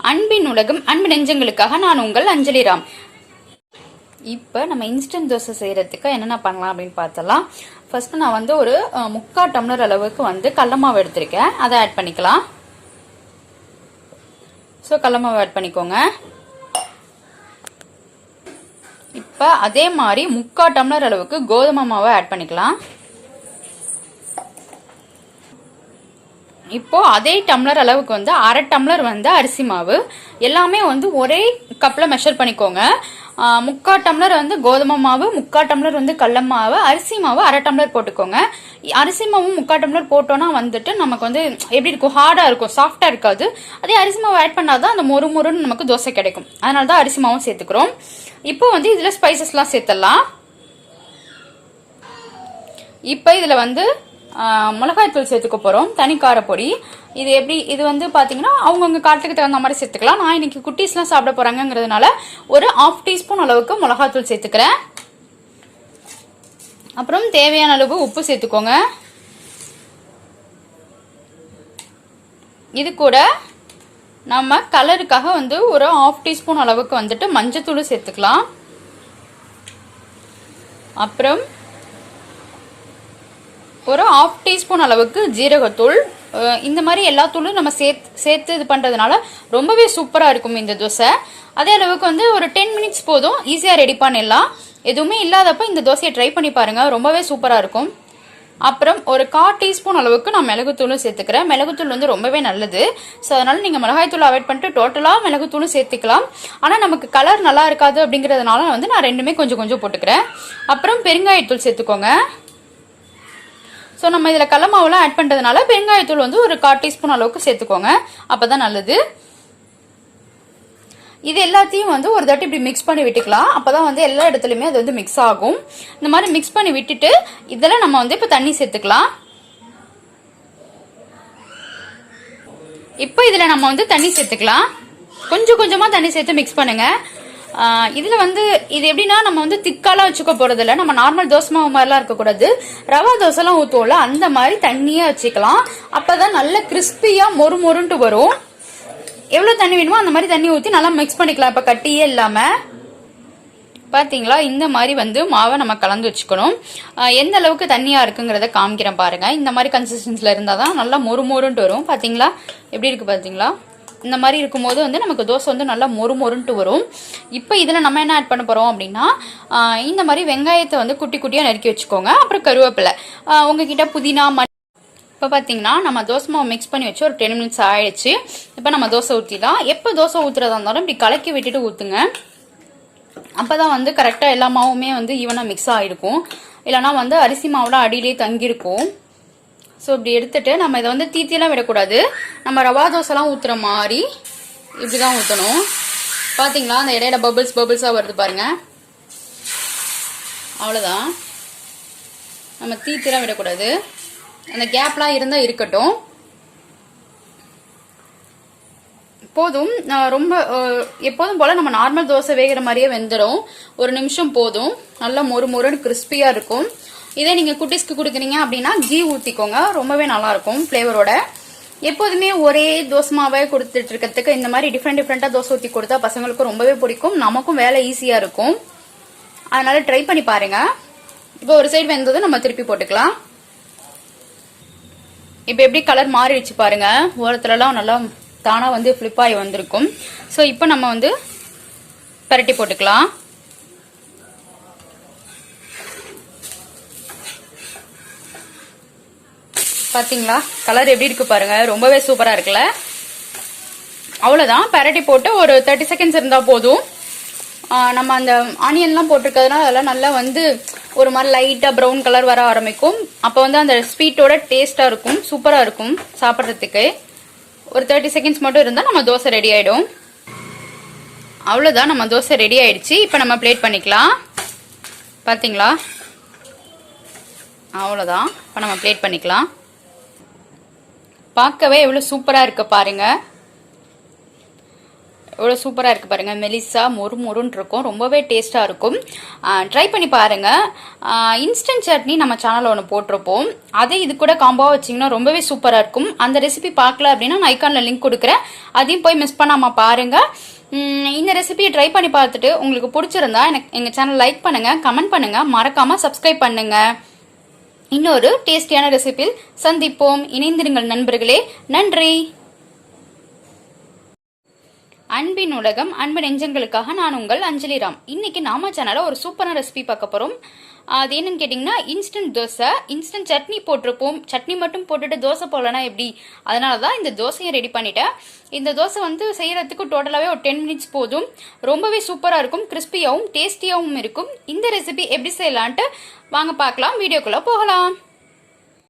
அன்பின் உலகம் அன்பு நெஞ்சங்களுக்காக நான் உங்கள் அஞ்சலி ராம். இப்போ நம்ம இன்ஸ்டன்ட் தோசை செய்யறதுக்கு என்னென்ன பண்ணலாம் அப்படின்னு பார்த்தலாம். ஃபர்ஸ்ட் நான் வந்து ஒரு 3/4 டம்ளர் அளவுக்கு வந்து கடல மாவு எடுத்திருக்கேன். அதை ஆட் பண்ணிக்கலாம். ஸோ கடல மாவு ஆட் பண்ணிக்கோங்க. இப்போ அதே மாதிரி 3/4 டம்ளர் அளவுக்கு கோதுமை மாவை ஆட் பண்ணிக்கலாம். இப்போ அதே டம்ளர் அளவுக்கு வந்து 1/2 டம்ளர் வந்து அரிசி மாவு. எல்லாமே வந்து ஒரே கப்ல மெஷர் பண்ணிக்கோங்க. 3/4 டம்ளர் வந்து கோதுமை மாவு, 3/4 டம்ளர் வந்து கடல மாவு, அரிசி மாவு 1/2 டம்ளர் போட்டுக்கோங்க. அரிசி மாவு 3/4 டம்ளர் போட்டோம்னா வந்துட்டு நமக்கு வந்து எப்படி இருக்கும், ஹார்டா இருக்கும், சாஃப்டா இருக்காது. அதே அரிசி மாவு ஆட் பண்ணாதான் அந்த மொறு மொறுன்னு நமக்கு தோசை கிடைக்கும். அதனால தான் அரிசி மாவும் சேர்த்துக்கிறோம். இப்போ வந்து இதுல ஸ்பைசஸ்லாம் சேர்த்துடலாம். இப்போ இதுல வந்து மிளகாய்த்தூள் சேர்த்துக்க போறோம், தனி காரப்பொடி. இது வந்து பாத்தீங்கன்னா அவங்கவுங்க காரத்துக்கு தகுந்த மாதிரி சேர்த்துக்கலாம். நான் இன்னைக்கு குட்டீஸ்லாம் சாப்பிட போறாங்கிறதுனால ஒரு 1/2 டீஸ்பூன் அளவுக்கு மிளகாய்த்தூள் சேர்த்துக்கிறேன். அப்புறம் தேவையான அளவு உப்பு சேர்த்துக்கோங்க. இது கூட நம்ம கலருக்காக வந்து ஒரு 1/2 டீஸ்பூன் அளவுக்கு வந்துட்டு மஞ்சத்தூள் சேர்த்துக்கலாம். அப்புறம் ஒரு 1/2 டீஸ்பூன் அளவுக்கு ஜீரகத்தூள். இந்த மாதிரி எல்லா தூளும் நம்ம சேர்த்து இது பண்றதுனால ரொம்பவே சூப்பரா இருக்கும் இந்த தோசை. அதே அளவுக்கு வந்து ஒரு 10 மினிட்ஸ் போதும், ஈஸியா ரெடி பண்ணிடலாம். எதுவுமே இல்லாதப்ப இந்த தோசையை ட்ரை பண்ணி பாருங்க, ரொம்பவே சூப்பரா இருக்கும். அப்புறம் ஒரு 1/4 டீஸ்பூன் அளவுக்கு நான் மிளகுத்தூளும் சேர்த்துக்கிறேன். மிளகுத்தூள் வந்து ரொம்பவே நல்லது. ஸோ அதனால நீங்க மிளகாய்த்தூள் அவாய்ட் பண்ணிட்டு டோட்டலா மிளகுத்தூளும் சேர்த்துக்கலாம். ஆனா நமக்கு கலர் நல்லா இருக்காது அப்படிங்கறதுனால வந்து நான் ரெண்டுமே கொஞ்சம் கொஞ்சம் போட்டுக்கிறேன். அப்புறம் பெருங்காயத்தூள் சேர்த்துக்கோங்க. ஸோ நம்ம இதில் கடல மாவுலாம் ஆட் பண்ணுறதுனால பெருங்காயத்தூள் வந்து ஒரு 1/4 டீஸ்பூன் அளவுக்கு சேர்த்துக்கோங்க, அப்போதான் நல்லது. இது எல்லாத்தையும் வந்து ஒரு தட்டு இப்படி மிக்ஸ் பண்ணி விட்டுக்கலாம். அப்போதான் வந்து எல்லா இடத்துலையுமே அது வந்து மிக்ஸ் ஆகும். இந்த மாதிரி மிக்ஸ் பண்ணி விட்டுட்டு இதெல்லாம் நம்ம வந்து இப்போ தண்ணி சேர்த்துக்கலாம். இப்போ இதில் நம்ம வந்து தண்ணி சேர்த்துக்கலாம். கொஞ்சம் கொஞ்சமாக தண்ணி சேர்த்து மிக்ஸ் பண்ணுங்க. இதுல வந்து இது எப்படின்னா நம்ம வந்து திக்காலாம் வச்சுக்க போறது இல்லை. நம்ம நார்மல் தோசை மாவு மாதிரிலாம் இருக்கக்கூடாது. ரவா தோசை எல்லாம் ஊற்றுவோம்ல, அந்த மாதிரி தண்ணியா வச்சுக்கலாம். அப்பதான் நல்ல கிறிஸ்பியா மொறு மொறுன்ட்டு வரும். எவ்வளவு தண்ணி வேணுமோ அந்த மாதிரி தண்ணி ஊற்றி நல்லா மிக்ஸ் பண்ணிக்கலாம். இப்ப கட்டியே இல்லாம பாத்தீங்களா, இந்த மாதிரி வந்து மாவை நம்ம கலந்து வச்சுக்கணும். எந்த அளவுக்கு தண்ணியா இருக்குங்கிறத காமிக்கிறேன் பாருங்க. இந்த மாதிரி கன்சிஸ்டன்சில இருந்தாதான் நல்லா மொறு மொறுன்ட்டு வரும். பாத்தீங்களா எப்படி இருக்கு பாத்தீங்களா? இந்த மாதிரி இருக்கும்போது வந்து நமக்கு தோசை வந்து நல்லா மொறு மொறுன்ட்டு வரும். இப்போ இதில் நம்ம என்ன ஆட் பண்ண போகிறோம் அப்படின்னா, இந்த மாதிரி வெங்காயத்தை வந்து குட்டி குட்டியாக நறுக்கி வச்சுக்கோங்க. அப்புறம் கருவேப்பிலை, உங்ககிட்ட புதினா. இப்போ பார்த்தீங்கன்னா நம்ம தோசை மாவு மிக்ஸ் பண்ணி வச்சு ஒரு 10 மினிட்ஸ் ஆயிடுச்சு. இப்போ நம்ம தோசை ஊற்றிடலாம். எப்போ தோசை ஊற்றுறதா இருந்தாலும் இப்படி கலக்கி விட்டுட்டு ஊற்றுங்க. அப்போ தான் வந்து கரெக்டாக எல்லா மாவுமே வந்து ஈவனாக மிக்ஸ் ஆகிருக்கும். இல்லைனா வந்து அரிசி மாவுலாம் அடியிலே தங்கியிருக்கும். ஸோ இப்படி எடுத்துட்டு நம்ம இதை வந்து தீத்தியெல்லாம் விடக்கூடாது. நம்ம ரவா தோசைலாம் ஊற்றுற மாதிரி இப்படிதான் ஊற்றணும். பார்த்தீங்களா, அந்த இடையில பபிள்ஸாக வருது பாருங்க. அவ்வளோதான், நம்ம தீத்தியெல்லாம் விடக்கூடாது. அந்த கேப்லாம் இருந்தால் இருக்கட்டும், போதும். ரொம்ப எப்போதும் போல நம்ம நார்மல் தோசை வேகிற மாதிரியே வெந்துடும். ஒரு நிமிஷம் போதும். நல்லா மொறு மொறுன்னு கிறிஸ்பியா இருக்கும். இதே நீங்க குட்டீஸ்க்கு கொடுக்குறீங்க அப்படின்னா கீ ஊத்திக்கோங்க, ரொம்பவே நல்லா இருக்கும் ஃபிளேவரோட. எப்போதுமே ஒரே தோசை மாவை கொடுத்துட்டு இருக்கிறதுக்கு இந்த மாதிரி டிஃப்ரெண்டா தோசை ஊத்தி கொடுத்தா பசங்களுக்கும் ரொம்பவே பிடிக்கும், நமக்கும் வேலை ஈஸியா இருக்கும். அதனால ட்ரை பண்ணி பாருங்க. இப்போ ஒரு சைடு வெந்ததும் நம்ம திருப்பி போட்டுக்கலாம். இப்போ எப்படி கலர் மாறிடுச்சு பாருங்க, ஓரத்துலலாம் நல்லா தானா வந்து ஃபிளிப் ஆகி வந்திருக்கும். ஸோ இப்போ நம்ம வந்து பரட்டி போட்டுக்கலாம். பாத்தீங்களா கலர் எப்படி இருக்கு பாருங்க, ரொம்பவே சூப்பரா இருக்குல்ல. அவ்வளவுதான், பரட்டி போட்டு ஒரு 30 செகண்ட்ஸ் இருந்தா போதும். நம்ம அந்த ஆனியன்லாம் போட்டிருக்கிறதுனால அதெல்லாம் நல்லா வந்து ஒரு மாதிரி லைட்டா ப்ரௌன் கலர் வர ஆரம்பிக்கும். அப்போ வந்து அந்த ஸ்வீட்டோட டேஸ்டா இருக்கும், சூப்பரா இருக்கும் சாப்பிட்றதுக்கு. ஒரு 30 செகண்ட்ஸ் மட்டும் இருந்தா நம்ம தோசை ரெடி ஆயிடும். அவ்வளவுதான், நம்ம தோசை ரெடி ஆயிடுச்சு. இப்போ நம்ம பிளேட் பண்ணிக்கலாம். பாத்தீங்களா, அவ்வளவுதான். இப்போ நம்ம பிளேட் பண்ணிக்கலாம். பார்க்கவே எவ்வளவு சூப்பரா இருக்கு பாருங்க. எவ்வளோ சூப்பராக இருக்குது பாருங்கள். மெலிசா மொறு மொறுன்னு இருக்கும், ரொம்பவே டேஸ்ட்டாக இருக்கும். ட்ரை பண்ணி பாருங்கள். இன்ஸ்டன்ட் சட்னி நம்ம சேனலில் ஒன்று போட்டிருப்போம், அதே இது கூட காம்போவாக வச்சிங்கன்னா ரொம்பவே சூப்பராக இருக்கும். அந்த ரெசிபி பார்க்கல அப்படின்னா நான் ஐகானில் லிங்க் கொடுக்குறேன், அதையும் போய் மிஸ் பண்ணாமல் பாருங்கள். இந்த ரெசிபியை ட்ரை பண்ணி பார்த்துட்டு உங்களுக்கு பிடிச்சிருந்தா எங்கள் சேனல் லைக் பண்ணுங்கள், கமெண்ட் பண்ணுங்கள், மறக்காமல் சப்ஸ்கிரைப் பண்ணுங்கள். இன்னொரு டேஸ்டியான ரெசிபியில் சந்திப்போம். இணைந்திருங்கள் நண்பர்களே. நன்றி. அன்பின் உலகம், அன்பு நெஞ்சங்களுக்காக நான் உங்கள் அஞ்சலி ராம். இன்னைக்கு நாம சேனலில் ஒரு சூப்பரான ரெசிபி பார்க்க போகிறோம். அது என்னன்னு கேட்டிங்கன்னா இன்ஸ்டன்ட் தோசை. இன்ஸ்டன்ட் சட்னி போட்டிருப்போம், சட்னி மட்டும் போட்டுட்டு தோசை போடலனா எப்படி, அதனால தான் இந்த தோசையை ரெடி பண்ணிட்டேன். இந்த தோசை வந்து செய்யறதுக்கு டோட்டலாகவே ஒரு 10 மினிட்ஸ் போதும். ரொம்பவே சூப்பராக இருக்கும், கிறிஸ்பியாகவும் டேஸ்டியாகவும் இருக்கும். இந்த ரெசிபி எப்படி செய்யலான்ட்டு வாங்க பார்க்கலாம், வீடியோக்குள்ளே போகலாம்.